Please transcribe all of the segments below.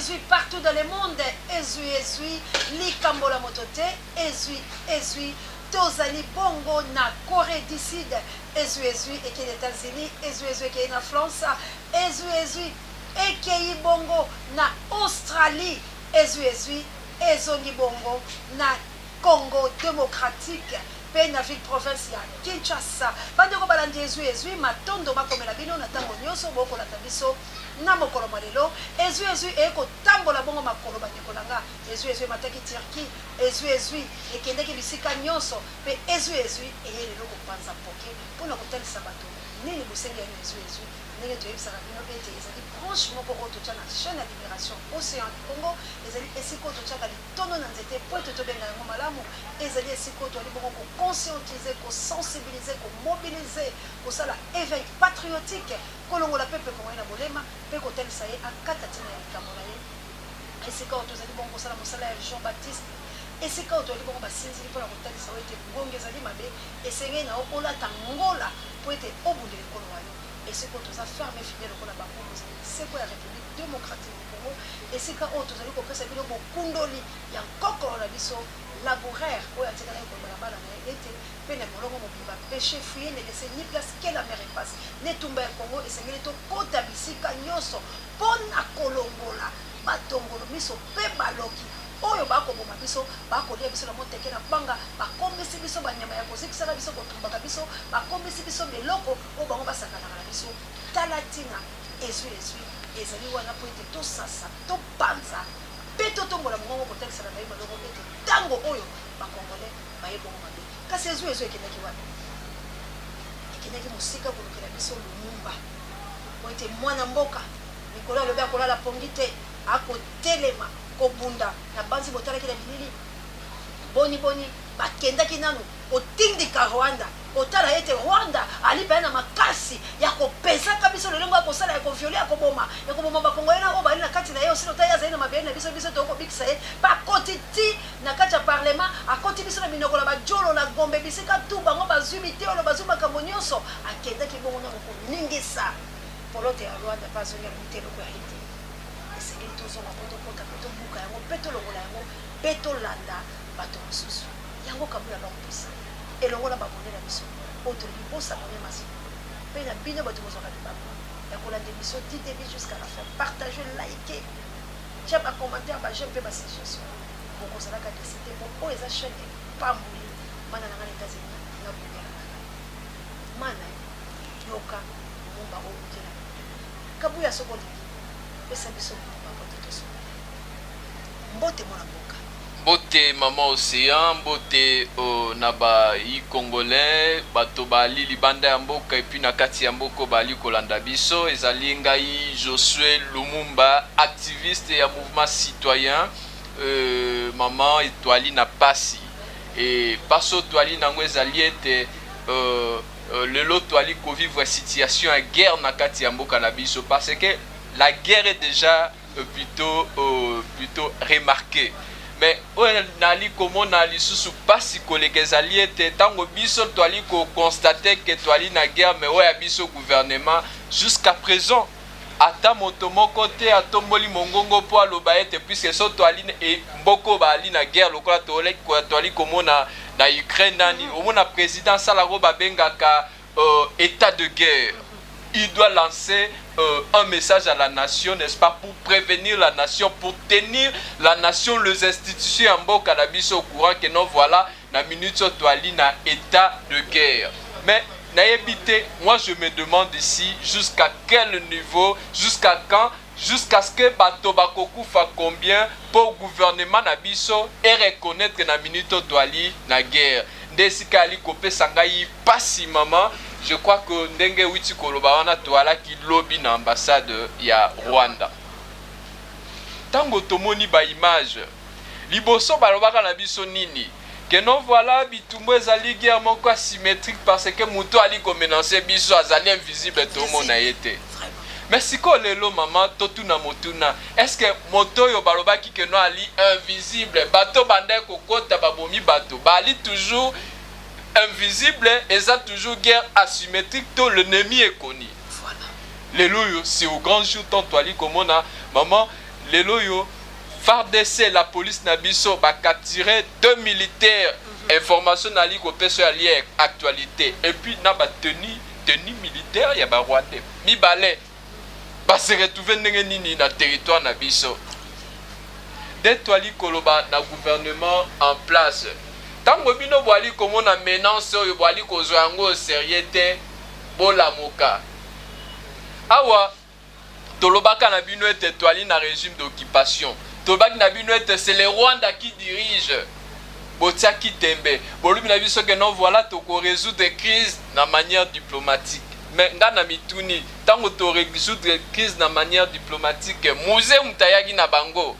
ezui partout dans le monde, ezui, likambola motote, ezui, tozali bongo na Corée du Sud, ezui, et qui les États-Unis, ezui, qui est na France, ezui, et qui est bongo na Australie, ezui, ezongi bongo na Congo démocratique, pe na ville province ya Kinshasa. Bandeko balandi ezui, matondo bakomela bino na tango nyonso boko la tabiso na mokolo malelo, ezui eko tambola bongo makolo bandeko nanga, ezui mataki Turquie, ezui ekendeki bisika nyonso, pe ezui eyele loko panza poke pona kotalisa bato nini bosengi ya ezui ndenge toyebisaka bino ete ezali branche moko oyo totya na chaîne ya libération océan du Congo, ezali esika oyo totyaka litono na nzete po ete tobenga yango malamu, ezali esika oyo toali bongo koconscientize, kosensibilize, komobilize, kosala éveil patriotique, kolongola pepe kongoye na bolema mpe kotalisa ye akata ntina ya likambo na ye, esika oyo tozali bongo kosala mosala ya Jean Baptiste, esika oyo toali bongo basinzili mpona kotalisa oyo ete ngonga ezali mabe, esengeli na yo olata ngola po ete obundela ekolo wa yo, esika oyo toza ferme fidèle lokola bango ezali seko ya République démocratique du Congo, esika oyo tozali kopesa bino bokundoli ya nkokolo na biso labouraire oyo atikala ekoloba bana na ye ete mpe na molongo mobili bapeshe fuye ne laisse ni place que la mer epasse netumba ya Congo esengeli tokota bisika nyonso mpona kolongola batongolo miso mpe baloki oyo bakoboma biso bakolia biso na moteke na banga, bakombisi biso banyama ya kozikisaka biso kotumbaka biso, bakombisi biso biloko oyo bango basakanaka na biso. Tala ntina ezwi ezali wana po ete tosasa topanza mpe totombola mongongo kotekisana na ye malongo ete ntango oyo bakongole baye bongo mabe. Kasi ezwi ekendaki wana, ekendaki mosika kolukela biso Lumumba po ete mwana mboka likolo alobi akolala pongi te, akotelema kobunda na banzi botalaki na bilili boni bakendaki nanu kotindika Rwanda, kotala ete Rwanda alipa na makasi ya kopesaka biso lolengo ya kosala ya koviole ya koboma bakongole na oyo bali na kati na ye osilo ta ye azali na mabele na biso tokobikisa ye bakoti ti na kati ya parlement, akoti biso na minoko na bajolo na Gombe bisika tu bango bazwi bitelo bazwi makambo nyonso, akendaki bongo na kokoningisa polote ya Rwanda mpe azongi eloko ya ete esengeli tozonga mpo tokota mpe tobuka yango mpe tolongola yango mpe tolanda bato mosusu yango kabula bakopesa elongo na babonde na biso oyo tolingi bosabone masino mpe na bino bato bozwaka libango ya kolanda biso ti début jusqu'à la fin, partage, like, tia bacommentaire baje mpe basuggestion bokozalaka deside po oyo eza chaîne epamboli mana na nga na États-Unis na bundela mana yoka mumba oyo otela kabuya sokolingi pesa biso mbote toso mbote mwana mboka mbote mama océan mbote na bayi congolais bato bali libanda ya mboka epuis na kati ya mboka bali kolanda biso ezali ngai Josué Lumumba activiste ya mouvement citoyen mama etwali na pasi et paso twali nango ezali ete lelo twali kovivre situation ya guerre na kati ya mboka na biso parce que la guerre est déjà plutôt remarquée. Mais on a comment na lisusu pasi koleka ezali ete tango biso twali ko constater que twali na guerre mais oya biso gouvernement jusqu'à présent ata moto moko te atomboli mongongo po aloba ete puisque so twali e mboko bali na guerre lokola twali komona na Ukraine nani omona président salaro babengaka état de guerre. Il doit lancer un message à la nation, n'est-ce pas, pour prévenir la nation, pour tenir la nation, les institutions en bas cannabis au courant que non, voilà, la minute sur toi, na état de guerre. Mais, naïbité, moi je me demande ici, jusqu'à quel niveau, jusqu'à quand, jusqu'à ce que bato bakoku fa combien pour le gouvernement nabiso et reconnaître que na minute toi, na guerre. Desika ali kopé sangai pas si maman. Je crois que ndenge witi koloba wana toala ki lobby na ambassade ya Rwanda. Tango tomoni ba image liboso balobaka na biso nini que non voilà bitumbo ezali guerre moko asymétrique parce que muto ali komenancer biso azali invisible to mona yete. Mais siko lelo maman totuna motuna est-ce que moto yo balobaki que non ali invisible bato bande kokota babomi bato bali toujours invisible et ça toujours guerre asymétrique tout l'ennemi est connu. Voilà. Les loups c'est au grand jour tant toi li comme on a maman lelo yo FARDC la police na biso ba capturer 2 militaires. Information nali ko peso ya lié actualité et puis na ba tenue militaire ya ba Rwandais mibale ba se retrouver ndenge nini na territoire na biso de toali koloba na gouvernement en place tango bino boali komona menace oyo boali kozwa yango sérieux te bolamuka awa tolobaka na bino ete toali na régime d'occupation tolobaki na bino ete c'est le Rwanda qui dirige botiaki tembe bolubi na biso que non voilà toko résoudre crise na manière diplomatique mais nga na mituni tango to résoudre crise na manière diplomatique musée mutayaki na bango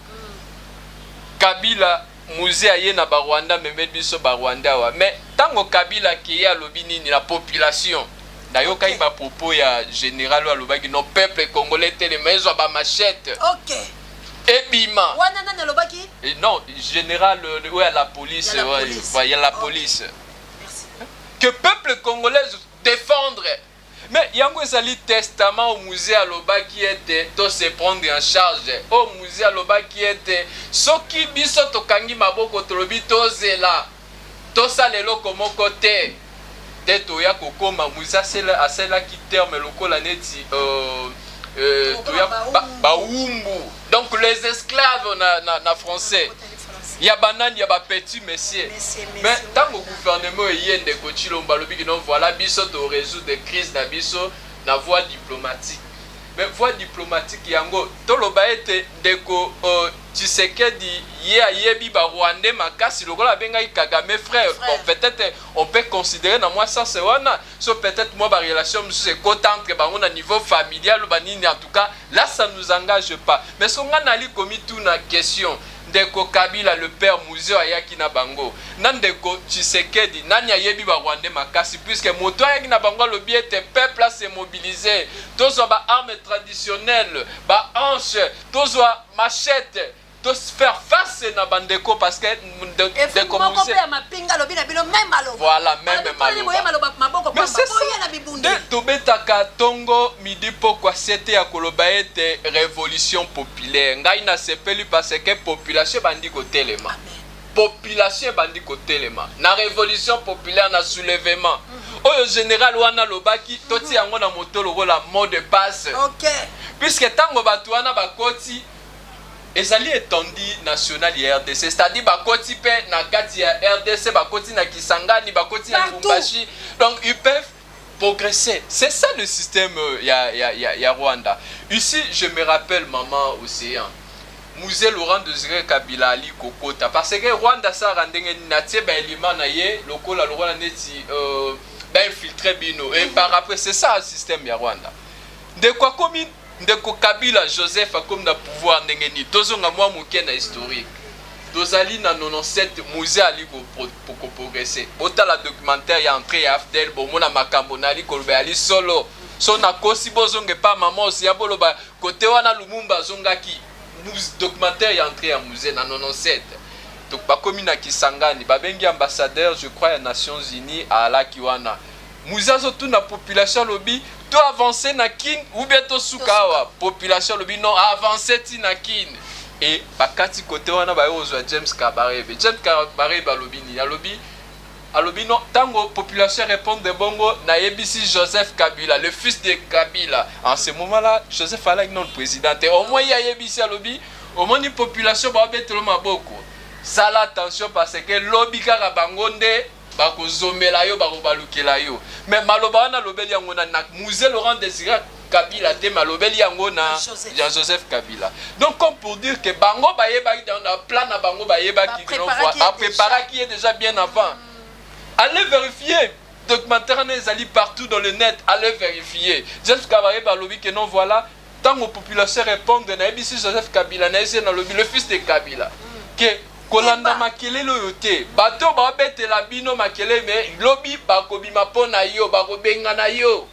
Kabila musée aye na ba Rwanda meme biso ba Rwanda wa mais tango Kabila ki ya lobi nini la population nayoka ba propos ya général wa lobaki no peuple congolais tele mezo ba machette OK Ebima. Non, général, ouais, la police. Il y a la police. Merci. Que peuple congolais défendre. Mais il y a un testament au musée à Loba qui était de se prendre en charge. Au musée à Loba qui était ce qui biso to kangi maboko tolobi to zela. To salelo comme côté. De toya kokoma musée à celle qui terme lokola neti baumbu donc les esclaves na français il y a banane il y a petit messieurs mais tant que gouvernement yende ko chilomba lobi non voilà biso to résoudre des crises na biso na voie diplomatique mais voie diplomatique yango to loba ete ndeko Tshisekedi yebi ba Rwandais makasi lokola benga Kagame frère bon peut-être on peut considérer na moi ça c'est wana so peut-être moi ba relation c'est côté entre bango na niveau familial ou banini en tout cas là ça nous engage pas mais son nali komi tout na question ndeko Kabila le père Museo ayaki na bango ndeko Tshisekedi nani yebi ba Rwandais makasi puisque moto ayaki na bango le bien était peuple à se mobiliser tous ba armes traditionnelles ba hanche tous machette de faire face na bandeko parce que de commencer voilà même maloba mais c'est ça de tobetaka tongo midi pokwa sete ya koloba ete révolution populaire ngai na sepeli parce que population bandi ko telema population bandi ko telema na révolution populaire na soulèvement oyo général wana lobaki toti yango na motolo la mot de passe OK puisque tango batu wana bakoti ezali étendue nationale ya RDC c'est-à-dire bakoti pe na kati ya RDC bakoti na Kisangani bakoti na Lubumbashi donc ils peuvent progresser c'est ça le système ya Rwanda ici je me rappelle maman Océan Musée Laurent Désiré Kabila ali kokota parce que Rwanda ça randenge natie ba élément na ye lokola Rwanda neti ba infiltrer bino et par après c'est ça le système ya Rwanda de quoi commune ndeko Kabila Joseph comme na pouvoir ndenge ni tozonga mwa muke na historique tozali na 97 musée ali pour progresser bota la documentaire ya entrée ya Afdel bomona makambo na ali kolbe ali solo so na kosi bozonge pa maman aussi ya boloba côté wana Lumumba zongaki documentaire ya entrée ya musée na 97 donc ba commune na Kisangani ba bengi ambassadeur je crois ya Nations Unies à la kiwana musée zo tout na population lobby to avancer na kin ou bien to sukawa population lobi non avancer ti na kin et bakati côté wana ba yozwa James Kabarebe lobi ni alobi non tango population répond de bongo na yebisi Joseph Kabila le fils de Kabila en ce moment là Joseph Alak non président et au moins ya yebisi alobi au moins ni population ba betelo maboko sala attention parce que lobi kaka bangonde bakozomela yo bakobalukela yo mais maloba wana lobeli yango na musée Laurent Désiré Kabila te malobeli yango na Joseph Kabila donc comme pour dire que bango bayeba dans le plan na bango bayeba qui a préparé qui est déjà bien avant allez vérifier documentaire les ali partout dans le net allez vérifier Joseph Kabila balobi que non voilà tant que population répondent na ebisi Joseph Kabila na ese na lobi le fils de Kabila que kolanda makele loyote bato ba betela bino makele mais lobi bakobima pona yo bakobenga na yo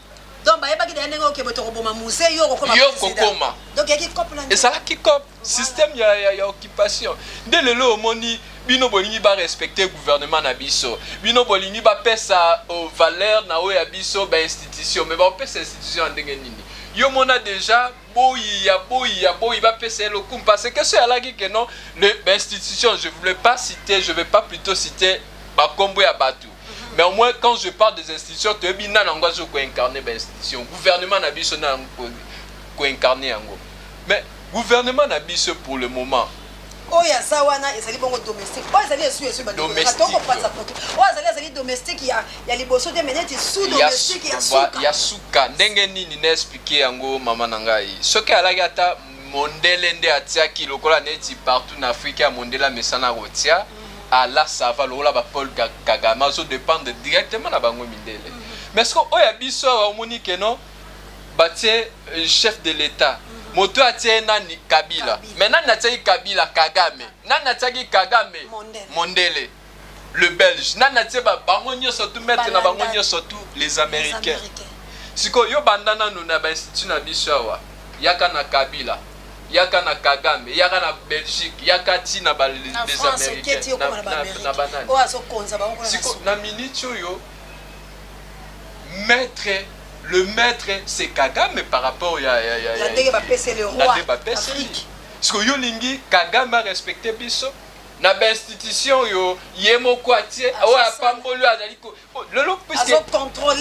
donc ba yeba ki denengo ke boto koboma musée yo kokoma donc yaki kopla et ça qui cop système ya occupation dès le lo moni bino bolingi ba respecter gouvernement na biso bino bolingi ba pesa valeur na o ya biso ba institution mais ba pesa institution ndenge nini yo mona déjà boyi va passer le coup parce que c'est là que non l'institution je voulais pas citer, je vais pas plutôt citer Bakombo ya Batu. Mais au moins quand je parle des institutions, tu es bien n'angoisse ko incarner l'institution. Gouvernement na biso na ko incarner yango. Mais gouvernement na biso pour le moment. Oh ya zawana ezali bongo domestique. Oh ezali esu ba domestique. Atoko pasa poto. Oh ezali domestique ya liboso de meneti sous domestique ya suka. Ya suka ndenge nini na expliquer yango mama na ngai. Soki alaki ata mondele nde atiaki lokola neti partout na Afrique mondela mesana rotia. Allah ça va lokola ba Paul Kagame zo dépendre directement na bango mindele. Mais ce que oya biso wa monique non batie chef de l'état. Moto atie nani Kabila. Mais nani atie Kabila Kagame. Nani atie Kagame Mondele. Le Belge. Nani atie bango nyoso tout mettre na bango nyoso tout les Américains. Siko yo bandana no na ba institut na biso wa. Yaka na Kabila. Yaka na Kagame, yaka na Belgique, yaka ti na ba les Américains. Na banane. O aso konza bango na siko na minute yo maître. Le maître, c'est Kagame par rapport à la ndenge ba pese le roi Afrique. Parce que yo lingi Kagame a respecté biso na ba institution yo yemo kwatie o apambolo azali ko lelo puisque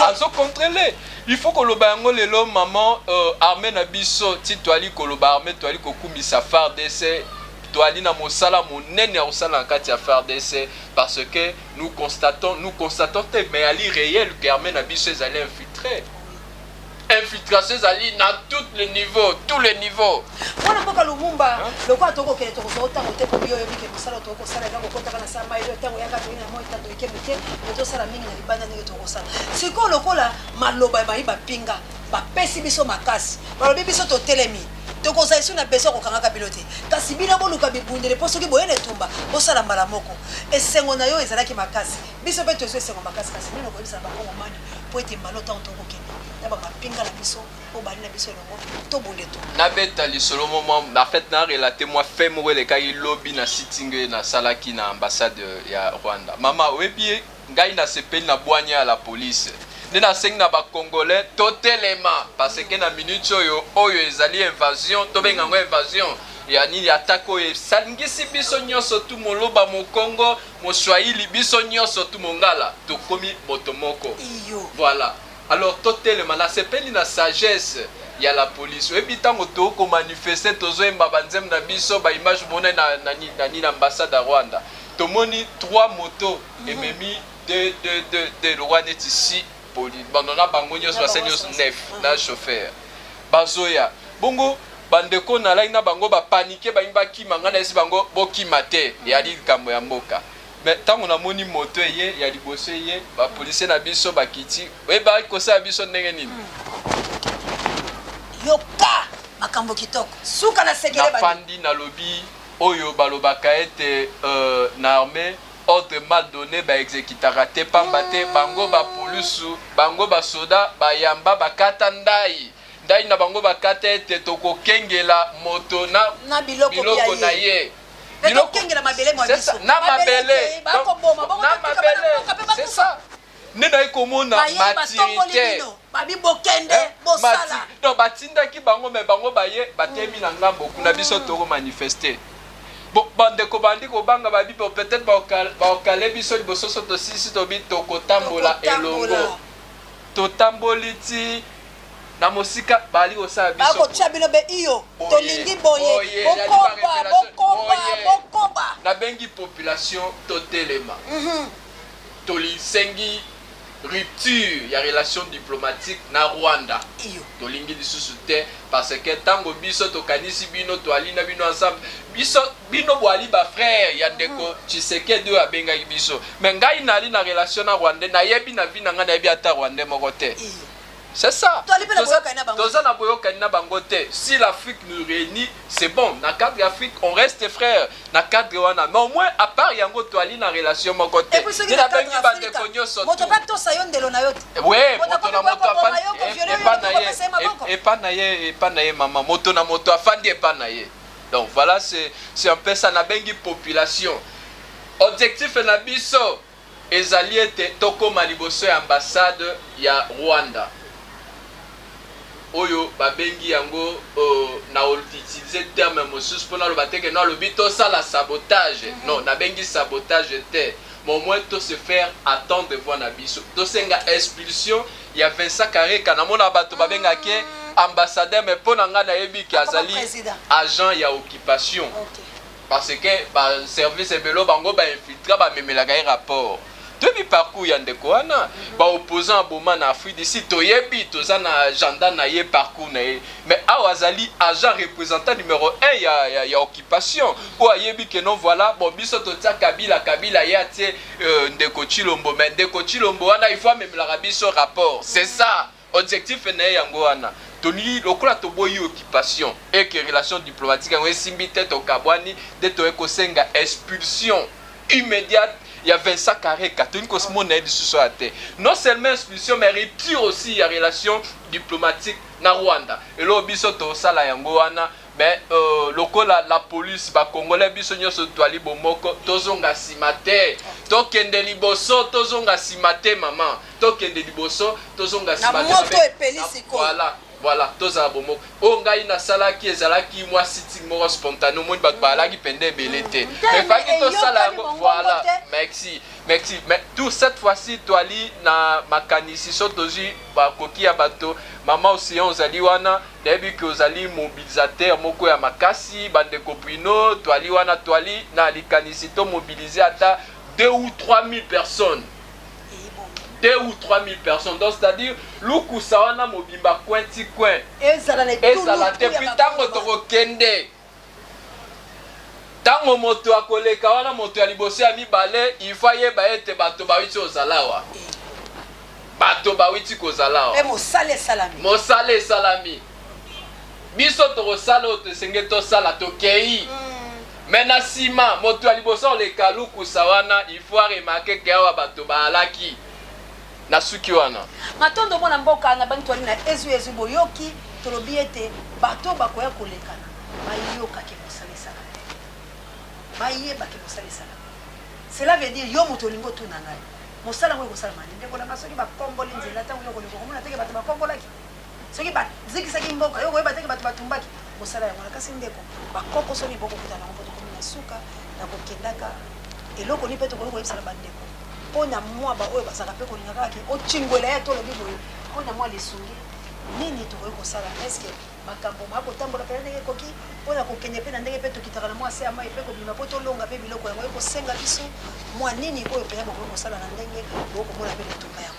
azo contrôler. Il faut que le bango lelo maman armée na biso ti toali ko loba armée toali ko kumisa FARDC toali na mosala monene ya osala kati ya FARDC parce que nous constatons mais ali réel que armée na biso ezali infiltré. Infiltration zali dans tous les niveaux. On a beaucoup Lumumba. Le quoi toko kele toko sota mote ko biyo yobi ke musala toko sala ngango kota kana sama ile tango yaka to ina mo itato ikemete moto sala mingi na libanda ndenge toko sala. Siko lokola maloba ba iba pinga ba pesi biso makasi. Balobi biso to telemi. Toko sa isu na beso ko kangaka pilote. Kasi bina boluka bibundele poso ki boyene tumba. Bosala mbala moko. Esengo na yo ezalaki makasi. Biso pe to esengo makasi kasi nino ko bisa ba ko mani. Po ete malota ontoko kene. Nabeta lisolo moment en fait na relaté moi fait moi le kai lobby na sitting na salaki na ambassade ya Rwanda. Mama webi ngai na sepeli na boanya à la police. Nena seng na ba congolais totalement parce que na minute oyo ezali invasion to benga ngo invasion ya nini attaque oyo salingisi biso nyonso tu moloba mo Congo mo Swahili biso nyonso tu mongala to komi motomoko. Voilà. Alors, totalement, c'est pas une sagesse, il y a la police. Et puis, tant que tu manifestes, tu as une image de l'ambassade de Rwanda. Tu as 3 motos et même de Rwanda ici. On a 69 chauffeurs. Bazoya. Bongo, bandeko na la ina bango ba paniquer ba imba ki mangana esi bango boki mate ya li kambo ya mboka. Mais tant on a moni moto ye ya liboso ye ba police na biso ba kiti we ba ko sa biso ndenge nini yoka makambo kitoko suka na sekele ba fandi na lobby oyo balobaka ete na armée ordre mal donné ba exécutera te pamba te bango ba police bango ba soda ba yamba ba katandai ndai na bango ba kata ete toko kengela moto na biloko na ye. C'est ça. Na mabele. C'est ça. Nena ikomona maturité. Babi bokende bosala. Non batinda ki bango me bango baye batemi na ngambo kuna biso toko manifester. Bon bande ko bandi ko banga babi peut-être ba okale biso liboso to sisi to bi to kotambola elongo. To tamboliti na mosika bali osala biso bako chabino be iyo to lingi boye bokoba na bengi population totelema to lisengi rupture ya relation diplomatique na Rwanda iyo to lingi lisusu te parce que tango biso to kanisi bino to alina bino ensemble bino boali ba frère ya ndeko Tshisekedi a benga biso mais ngai nali na relation na Rwanda na yebi na vina nga na yebi ata Rwanda moko te. C'est ça. Si l'Afrique nous réunit, c'est bon. Dans le cadre de l'Afrique, on reste frères. Dans le cadre de l'Afrique, mais au moins, à part Yango, tu as une relation mon côté. Et puis, c'est la peine oui, et pas naïe, maman. Moto na moto, afandi et pas naïe. Donc voilà, c'est un peu ça. Na bengi population. Objectif na biso. Ezali ete toko maliboso ya ambassade ya Rwanda. oyo babengi yango na utiliser terme mosusu mpona loba te ke no alobi tosala sabotage non nabengi sabotage te mais au moins to se faire attendre devant na biso tosenga expulsion ya Vincent Kareka namona bato babengaki ambassadeur mais mpona nga nayebi ke azali agent ya occupation parce que ba service ebelo bango ba infiltra ba memelaka ye rapport depuis parcours ya ndeko wana ba opposant boma na Afrique d'ici toyebi toza na agenda na ye parcours na ye mais awa azali agent représentant numéro 1 ya occupation ou ayebi que non voilà bon biso totia Kabila ya tie ndeko Chilombo mais ndeko Chilombo wana il faut memelaka biso rapport c'est ça objectif na ye yango wana toni lokola toboyi occupation et que relation diplomatique yango esimbi te tokabwani de toye kosenga expulsion immédiate. Il y a Vincent Kareka, non seulement expulsion, mais rupture aussi, il y a relation diplomatique na Rwanda. Et là, biso to sala yango wana, mais la police, ba Congolais biso nyoso toali bomoko, tozonga simate, tokende liboso, tozonga simate maman, tokende liboso, tozonga simate. Na moto epelisi ko. Voilà, tozala bomoko. O ngai na salaki ezalaki moi sitting moko spontané, moi ba balaki pende belete. Mais faki to sala yango, voilà. Merci. Mais tout cette fois-ci toali na makanisi so tozi ba koki ya bato. Maman aussi ozali wana, debi que ozali mobilisateur moko ya makasi, bande kopino, toali wana toali na likanisi to mobiliser ata 2 ou 3 000 personnes. 2 ou 3 000 personnes. Donc, c'est-à-dire, Luku Sawana Mobimba coin ti coin. Et ça l'a été puis tango toko kende. Tango moto akole kawana moto alibose ami balé, il faut y baete bato bawiti ozalawa. Bato bawiti kozalawa. Et mo salé salami. Biso toko salo te sengeto sala to kei. Mena sima moto alibose le kaluku sawana, il faut remarquer que awa bato balaki. Nasuki wana matondo mona mboka na bantu na ezu boyoki tolobi ete bato bakoya kolekana bayoka ke mosalisa bayeba ke mosalisa cela veut dire yo moto lingo tu nanga mosala ngo kosala mani ndeko na masoki ba komboli nzela tango yo koliko komona teke bato ba kombolaki soki ba zikisa ki mboka yo koyeba teke bato batumbaki mosala yango na kasi ndeko ba koko soni boko kutana ngo to komina suka na kokendaka eloko ni peto ko yebisala bandeko pona mwa ba oyo basaka pe kolingaka ke ochingwela ya tolo biboyo pona mwa lisungi nini tokoki kosala eske makambo mako tambola pe ndenge koki pona kokende pe na ndenge pe tokitaka na mwa se ama pe kobima po tolonga pe biloko yango ekosenga biso mwa nini oyo pe bokoki kosala na ndenge bokomona pe letumba yango.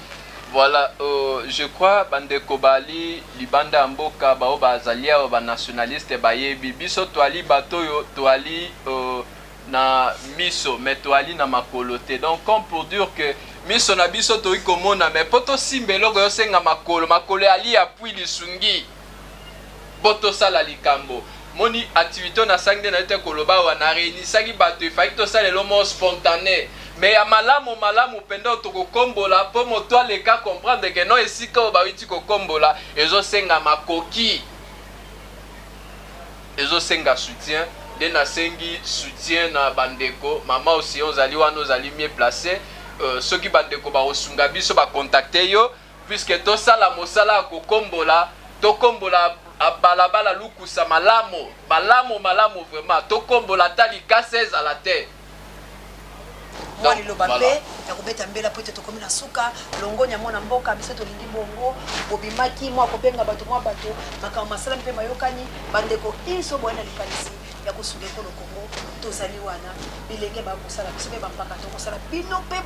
Voilà, je crois bandeko bali libanda mboka bao bazalia ba nationaliste bayebi biso toali batoyo toali na miso mais toali na makolote donc comme pour dire que miso na biso to ikomona mais poto simbelo go senga makolo ali apui lisungi boto sala likambo moni activité na sangde na te koloba wana réuni saki bato ifai to sala lomo spontané mais ya malamu penda to kombola po moto aleka comprendre que non esika o bawiti ko kombola ezo senga makoki ezo senga soutien de na sengi soutien na bandeko mama aussi ozali wana ozali mieux placé ceux qui bandeko ba osunga biso ba contacter yo puisque to sala mosala ko kombola to kombola balabala lukusa malamu vraiment to kombola tali ka 16 à la terre moi liloba mpe ya kobeta mbela po ete tokomi na suka longonya mwana mboka biso tolingi bongo bobimaki mwa kobenga bato makambo masala mpe mayokani bandeko iso boyena likanisi ya kosunga ekolo Kongo tozali wana bilenge bakosala biso mpe bampaka tokosala bino mpe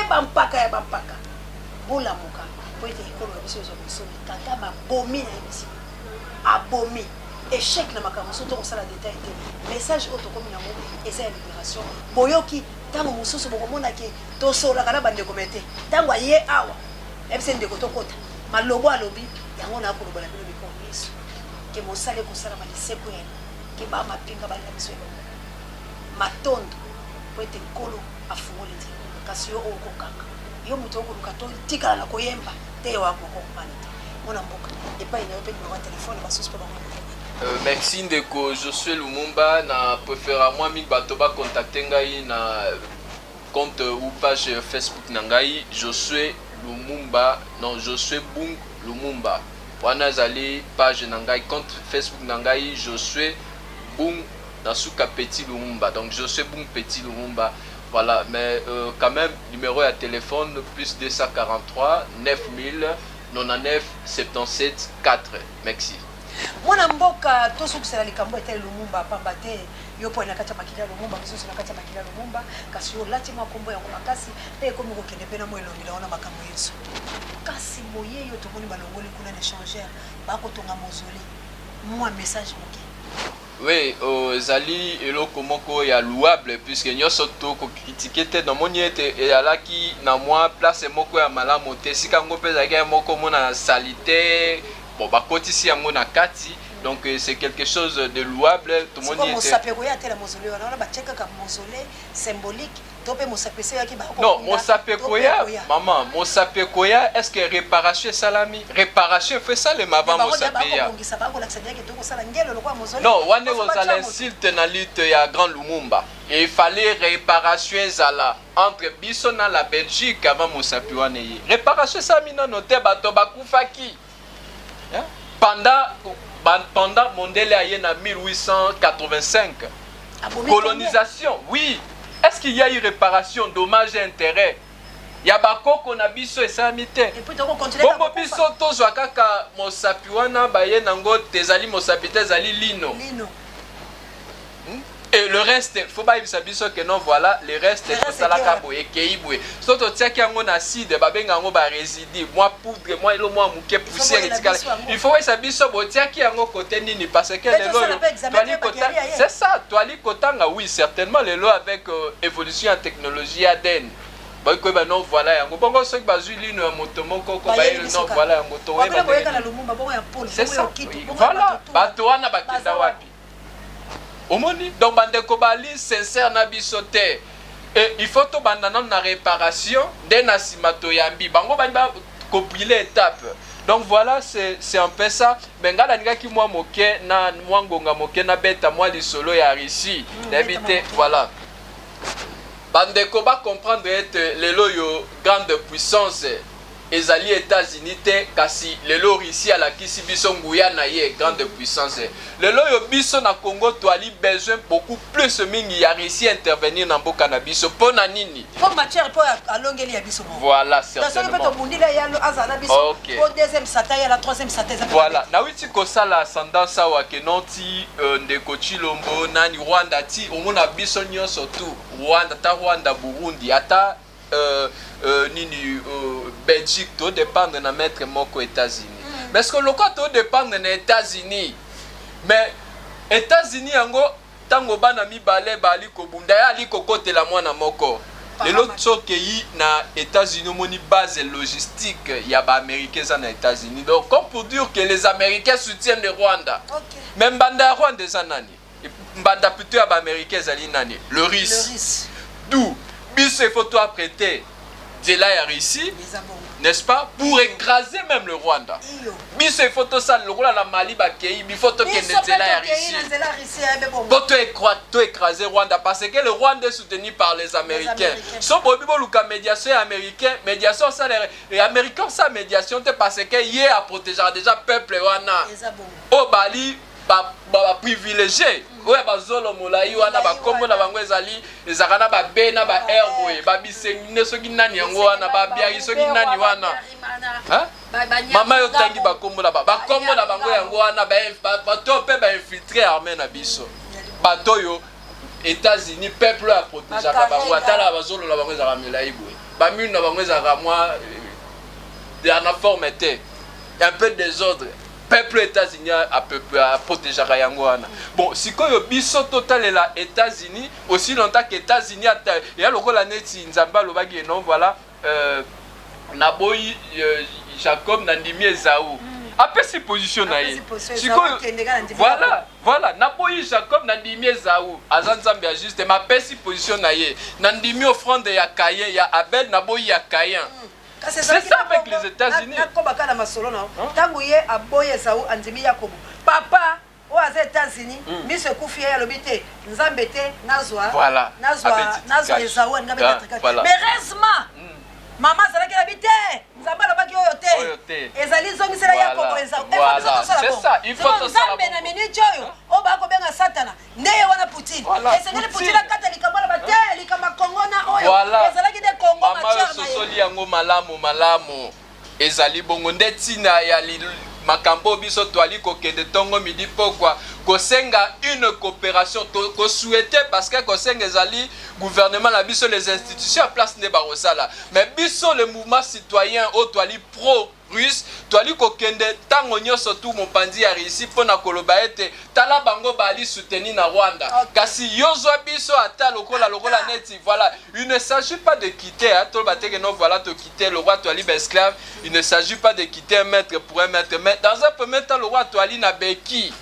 bampaka ya bampaka bolamuka po ete ekolo ya biso ezwa bisomi kaka babomi na ye bisi abomi échec na makambo so tokosala détail te message oyo tokomi nango eza ya libération boyoki ntango mosusu bokomonaki tosolaka na bandeko me te ntango aye awa yebise ndeko tokota malobo alobi yango na akolobola bino mikolo yesu ke mosala ekosalama liseko yene ke baa mapinga balina biso ebongo matondo po ete nkolo afungoli nzela kasi yo okokanga yo moto okoluka totikala na koyemba te yo akokomana te mona mboka epai na yo mpe nimero ya telefone basusu mpe bango merci ndeko Josué Lumumba na préfère moi mingi bato ba contacter ngai na compte ou page Facebook na ngai Josué Lumumba non Josué Bung Lumumba wana ezali page na ngai compte Facebook na ngai Josué Bung Nasuka Petit Lumumba. Donc Josué Bung Petit Lumumba. Voilà, mais quand même numéro à téléphone plus 243 9000 99 77 4. Merci. Mwana mboka tosukisela likambo ete Lumumba pamba te yo po na kati makila Lumumba biso na kati makila Lumumba kasi yo lati makombo yango makasi pe komi ko kende pena mo elongi na ona makambo yeso kasi moye yo tomoni balongoli kuna l'échangeur ba ko tonga mozoli moi message moke. Oui, Zali eloko moko ya louable puisque nyoso to ko critiquer te dans mon yete et ala ki na moi place moko ya malamu te sika ngo peza ke moko mona salité. Bon, bah, ici à Monakati, donc c'est quelque chose de louable. Tout le monde y était. Non, Mosapekoya, maman, Mosapekoya, est-ce que réparation salami? Réparation fait ça les maman Mosapeya. Non, on est aux l'insulte dans la lutte à Grand Lumumba. Et il fallait réparation zala entre Bisson et la Belgique avant Mosapeya. Réparation salami non noté bato bakufaki. Pendant Mondele Ayen en 1885, colonisation, oui. Est-ce qu'il y a eu réparation, dommages et intérêts? Il y a bako qu'on a biso et samité. Bombo biso to zwakaka mosapiwana baye nango tezali mosapite zali lino. Et le reste, il faut pas dire que non, voilà, le reste, c'est ça la cabo et keibwe. Surtout, tiens, qu'il y a un acide, babengango ba résider, moi poudre, moi le moi mouké poussière et il faut que ça bisse au tiens qu'il y a un côté nini parce que les lois, c'est ça, toi li kotanga, oui, certainement les lois avec évolution en technologie ADN. Bah non voilà yango bongo ceux qui bazu lino motomoko ko ba non voilà yango to c'est ça. Voilà, bato wana bakenda wapi? Omoni donc bandeko bali sincère na bisote et il faut to bandana na réparation de na simato yambi bango ba compiler étape. Donc voilà, c'est un peu ça. Bengala ninga ki moi moke na mwangonga moke na beta moi li solo ya Russie d'habiter voilà. Bandeko ba comprendre être les loyo grande puissance ezali États-Unis te kasi lelo Russie à la kisi biso nguya na ye grande puissance lelo yo biso na Congo to ali besoin beaucoup plus mingi ya Russie intervenir na mboka na biso pona nini pour matière pour alongeli ya biso voilà certainement parce que bundila ya azana biso au deuxième sata ya la troisième sata voilà na witi ko sala ascendance wa ke noti ndeko Chilombo nani Rwanda ti omona biso nyonso tout Rwanda ta Rwanda Burundi ata nini Belgique to dépendre na mettre moko États-Unis. Mais est-ce que le cas to dépendre na États-Unis? Mais États-Unis yango tango bana mibale bali ko bunda ya ali kokote la mwana moko. Lelo tsokeyi na États-Unis moni base logistique ya ba américains na États-Unis. Donc comme pour dire que les Américains soutiennent le Rwanda. Même banda Rwanda zanani. Banda plutôt ya ba américains zali nani? Le Russe. D'où biso faut toi prêter de là à ici, n'est-ce pas, pour écraser même le Rwanda. Biso faut tout ça le rôle la Mali bakei, il faut que de là à ici. Faut écraser Rwanda parce que le Rwanda est soutenu par les Américains. So bobibo luka médiation américain, médiation ça les Américains ça médiation parce que yé à protéger déjà peuple wana. Au Bali ba privilégié. Ouais bazolo molai wana ba kombo na bango ezali ezakana ba be na ba airboy ba bisengine soki nani yango wana ba biaki soki nani wana hein mama yo tangi ba kombo na ba kombo na bango yango wana ba to pe ba infiltrer armée na biso ba to yo États-Unis peuple a protéger ba bango atala bazolo na bango ezaka milai boy ba mine na bango ezaka moi de la forme était un peu désordre. Peuple États-Unis à protéger Rayangouana. Bon, si quoi biso total est là États-Unis aussi longtemps que États-Unis il y a le rôle neti nzamba lo bagi non voilà naboyi Jacob Nandimi Esaou. Après ses positions naïe. Voilà naboyi Jacob Nandimi Esaou. Azanzambe a juste ma pesi position naïe. Nandimi offrande ya Kayen ya Abel naboyi ya Kayen. C'est ça avec les États-Unis. Papa, aux États-Unis, mais ce coup fier à l'obité, nous embêter, Nazwa, voilà. Mais heureusement, maman, c'est là qu'elle habitait. Nous avons la bague au thé. te ezali zongisela ya Kongo eza voilà c'est ça il faut tout ça na minute oyo o ba ko benga satana ndeye wana Poutine esengeli Poutine akata likambola bate likama Kongo na oyo ezalaki de Kongo mama sosoli yango malamu ezali bongo ndetina ya makambo biso toali kokende tongo midi pokwa kosenga une coopération ko souhaiter parce que kosenga ezali gouvernement la biso les institutions à place ne barosala mais biso le mouvement citoyen o toali pro russe toali kokende tango nyoso tout mopandi ya réussi pona koloba ete tala bango bali soutenir na Rwanda kasi yozwa biso ata lokola neti voilà il ne s'agit pas de quitter hein to bateke non voilà to quitter le roi toali esclave il ne s'agit pas de quitter un maître pour un maître mais dans un premier temps le roi toali na beki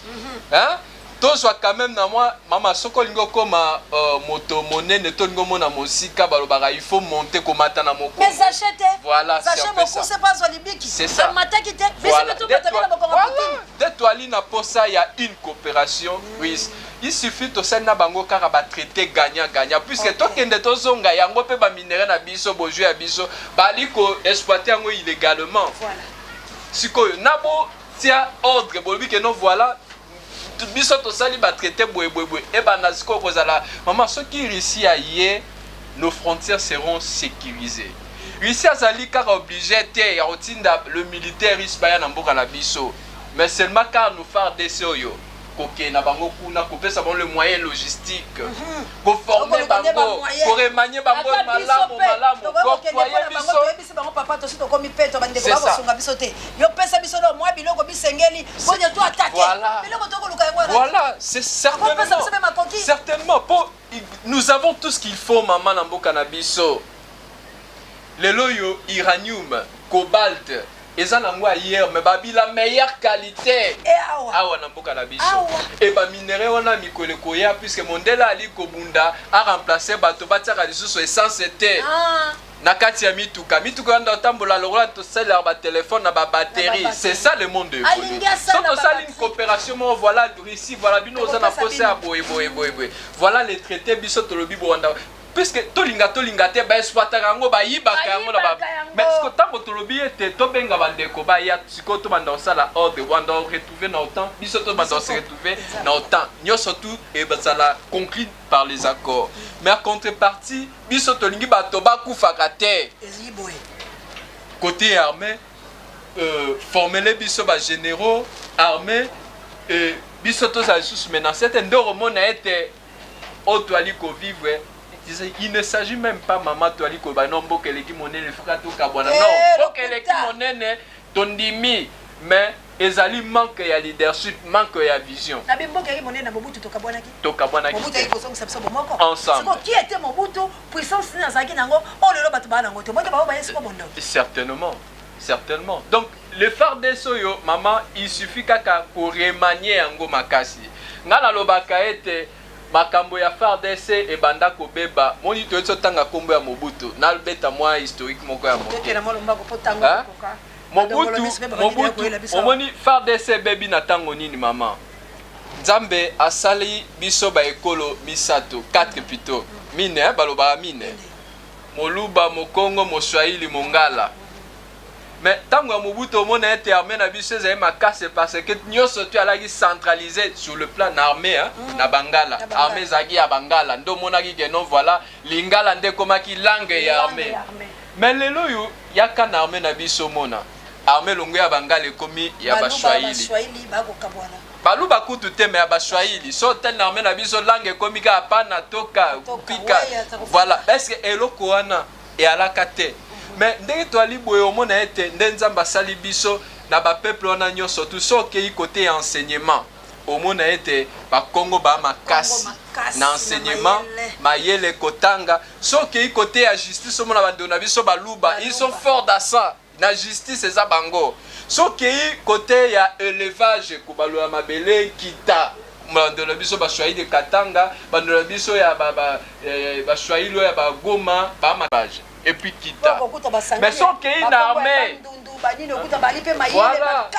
hein tozwa quand même na moi mama soko lingo koma moto monene to lingo mona mosika balobaka il faut monter komata na moko mais achète voilà c'est pas Zolibiki c'est ça amataki te mais c'est tout batabela bokonga Poutine de toali na posa il y a une coopération oui il suffit to sena bango kaka ba traiter gagnant puisque to kende to zonga yango pe ba minéraux na biso bojo ya biso bali ko exploiter yango illégalement voilà sikoyo nabo tia ordre bolobi que non voilà biso to sali ba traiter boye et bana siko kozala maman ceux qui réussit à y nos frontières seront sécurisées Russie azali kaka obligé te ya otinda le militaire russe baya na mboka na biso mais seulement car nous faire des oyo koke na bango kuna kopesa bango le moyen logistique ko former bango ko remanier bango malamu koye biso bango papa to sito komi peto bande ko basunga biso te yo pesa biso no mwa biloko bisengeli bonya to attaquer biloko to ko luka yango voilà c'est certainement pour nous avons tout ce qu'il faut maman na mboka na biso lelo yo uranium cobalt eza nango hier mais babi la meilleure qualité awa na mboka na biso et ba minéraux wana mikolo koya puisque mondela ali kobunda a remplacer bato batiaka lisusu essence te na kati ya mituka anda tambola lokola to sala ba téléphone na ba batterie c'est ça le monde évolue sans to sala une coopération voilà Russie voilà bino za na poser à boye voilà les traités biso to lobi bonda puisque tolinga te ba exploiter yango ba yibaka yango na ba mais ce que tango to lobi ete to benga bandeko ba ya siko to banda osala ordre wanda retrouver na autant biso to banda se retrouver na autant nyoso tout et bazala conclu par les accords mais en contrepartie biso to lingi bato ba kufaka te côté armé former les biso ba généraux armés biso to za sous menacer ndoro mona ete otoali ko vivre. Il ne s'agit même pas maman to aliko ba non boke leki monene fuka to kabwana non boke leki monene tondimi mais ezali manque ya leadership manque ya vision na bimboke leki monene na Mobutu to kabwana Mobutu iko songa sabisa bomoko ensemble qui était Mobutu puissance na zaki nango o lelo batu ba nango to boke ba yesko bondo certainement donc le phare des soyo maman il suffit kaka pour remanier yango makasi ngala lobaka ete makambo ya FARDC e banda ko beba moni to tanga kombo ya Mobutu na albeta moi historique moko ya Mobutu omoni FARDC bebi na tango nini mama Nzambe asali biso ba ekolo misato 4 plutôt mine baloba mine Moluba Mokongo Moswahili Mongala mais tango Mobutu omona ete armée na biso ezali makase parce que nyoso tu alaki centralisé sur le plan armé hein na Bangala armée zaki ya Bangala ndo monaki que non voilà lingala nde komaki langue ya armée mais lelo yo yaka na armée na biso mona armée longo ya Bangala ekomi ya Bashwahili baluba kutu te mais ya Bashwahili so tel na armée na biso langue ekomi ka pana toka pika voilà est-ce que eloko wana e alaka te mais ndenge to ali boye omona ete nde Nzamba sali biso na ba peuple wana nyonso tout so ke côté enseignement omona ete ba Congo ba makasi na enseignement mayele kotanga so ke côté ya justice omona ba ndona biso baluba ils sont forts dans ça na justice eza bango so ke côté ya élevage ko balola mabele kita bandona biso Bashwahili de Katanga bandona biso ya Bashwahili ya Goma ba mabage et puis Kita mais sans qu'il y ait une armée voilà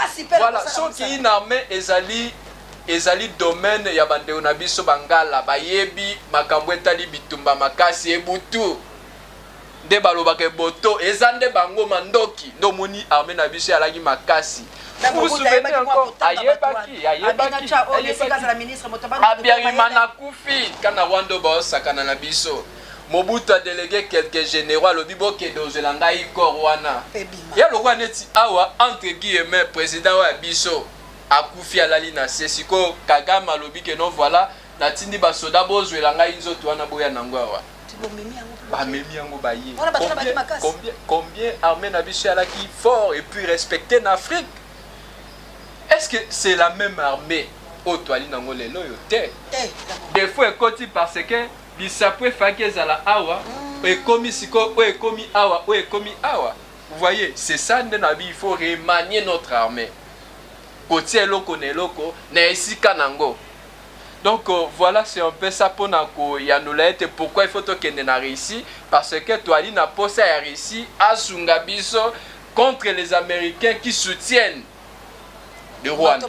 sans qu'il y ait une armée ezali domaine ya bandeko na biso Bangala bayebi makambo etali bitumba makasi ebutu nde balobaka boto eza nde bango mandoki ndo moni armée na biso alaki makasi vous souvenez encore ayebaki Abiyarimana kufi kana wando baosakana na biso Mobutu a délégué quelques généraux alobi bokende ozela ngai corps wana ya lokwa neti awa entre guillemets président wa biso akufi alali na sesiko Kagame alobi ke non voilà natindi basoda bozwela ngai nzoto wana boya nango awa bamemi yango baye combien armée na biso alaki fort et puis respecté en Afrique. Est-ce que c'est la même armée au toali nango lelo yo te des fois ekoti parce que bisapwe faki ezala awa ekomi siko o ekomi awa o ekomi awa. Vous voyez, c'est ça ndenabi, il faut remanier notre armée kotie eloko na eloko na esika nango. Donc voilà, c'est un peu ça pour Nako Yanolete. Pourquoi il faut que tu aies réussi? Parce que toi, tu as posé à réussir à Sungabiso contre les Américains qui soutiennent le Rwanda.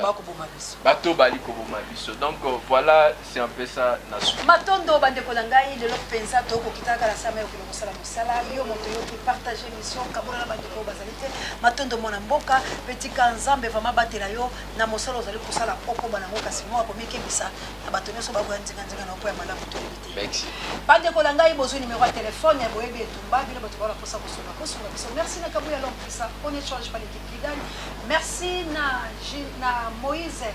Bato bali kobomabiso. Donc voilà, c'est un peu ça. Matondo bande kolangai de l'autre pensa to ko kitaka la sama ko mosala mosala yo moto yo qui partager mission kabona la bande ko bazalité. Matondo mona mboka petit kanzambe vraiment batela yo na mosala ozali kosala oko bana ngoka simo ko mike bisa na bato nyoso ba nzinga nzinga na opo ya malamu to limité. Merci. Bande kolangai bozo numéro de téléphone ya boyebi etumba bino bato bala posa kosunga kosunga biso. Merci na kabuya l'homme ça. On échange pas l'équipe qui gagne. Merci na Moïse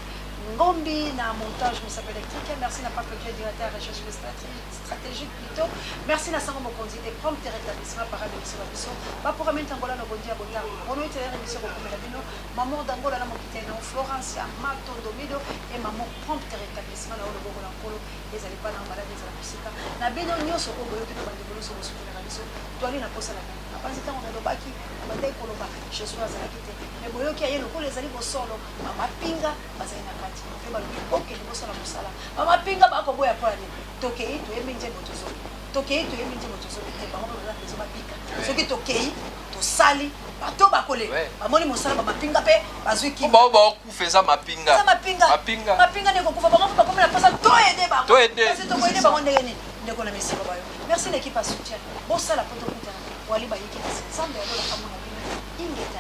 Ngombi na montage Moussa électrique. Merci na Papa Dieu directeur recherche stratégique plutôt. Merci na Sango Mokonzi et prompt rétablissement par rapport à l'émission. Ba pour amener Angola no bondia bota. Ono ite émission ko komela bino. Maman d'Angola na mokite na Florence Matondo Mido et maman prompt rétablissement na olobo na kolo les ali pas na malade les akusika. Na bino nyoso ko boyo kito bande bolo so sukuna biso. Toali na posa la bino. Apanzi tango na lobaki bandai koloba je suis à la kite. Mais boyo ki ayelo ko les ali bo solo. Mama pinga bazai na kati. Fe ba lobi ni bosa la musala. Mama pinga ba ko boya kwa ni. Tokei to eminje motozo. Tokei to eminje motozo. Te ba ko ba zo ba bika. Soki tokei to sali bato bakole. Ba moni musala ba mapinga pe bazui ki. Ba ku feza mapinga. Mapinga ne ko kufa ba ko na pasa to aider ba. To aider. Parce que to aider ba on ndeni. Ndeko na mesi ba yo. Merci l'équipe à soutien. Bosa la poto kuta. Wali ba yiki na sensambe ya la kamona bino. Ingeta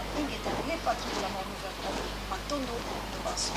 les patrons de la mort nouvelle. Matondo de Basso.